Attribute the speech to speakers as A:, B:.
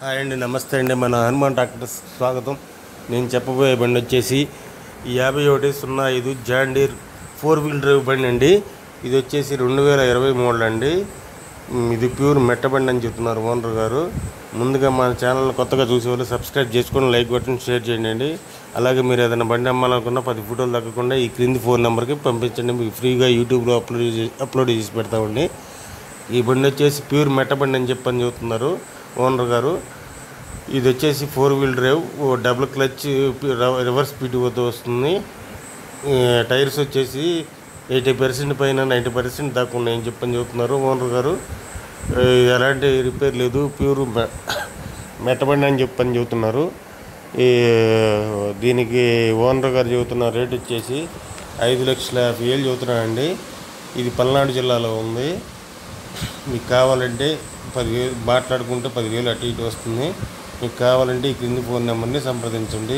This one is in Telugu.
A: హాయ్ అండి, నమస్తే అండి. మన హనుమాన్ ట్రాక్టర్స్ స్వాగతం. నేను చెప్పబోయే బండి వచ్చేసి 5105 జాన్ డీర్ 4 వీల్ డ్రైవ్ బండి అండి. ఇది వచ్చేసి 2020 మోడల్ అండి. ఇది ప్యూర్ మెట్ట బండి అని చెప్తున్నారు ఓనర్ గారు. ముందుగా మన ఛానల్ కొత్తగా చూసేవాళ్ళు సబ్స్క్రైబ్ చేసుకొని లైక్ బటన్ షేర్ చేయండి అండి. అలాగే మీరు ఏదైనా బండి అమ్మాలనుకున్న 10 ఫోటోలు తగ్గకుండా ఈ క్రింది ఫోన్ నెంబర్కి పంపించండి. మీకు ఫ్రీగా యూట్యూబ్లో అప్లోడ్ చేసి పెడతామండి. ఈ బండి వచ్చేసి ప్యూర్ మెట్ట బండి అని చెప్పని చెబుతున్నారు ఓనర్ గారు. ఇది వచ్చేసి 4 wheel drive, double clutch, reverse పీటీఓతో వస్తుంది. టైర్స్ వచ్చేసి 80% పైన 90% దాకా ఉన్నాయని చెప్పని చెబుతున్నారు ఓనర్ గారు. ఎలాంటి రిపేర్ లేదు, ప్యూర్ మెట్టబండి అని చెప్పని చెబుతున్నారు. దీనికి ఓనర్ గారు చెబుతున్న రేట్ వచ్చేసి 5,50,000 చెబుతున్నారండి. ఇది పల్నాడు జిల్లాలో ఉంది. మీకు కావాలంటే 10,000 మాట్లాడుకుంటే 10,000 అటు ఇటు వస్తుంది. మీకు కావాలంటే ఈ క్రింది ఫోన్ నెంబర్ని సంప్రదించండి.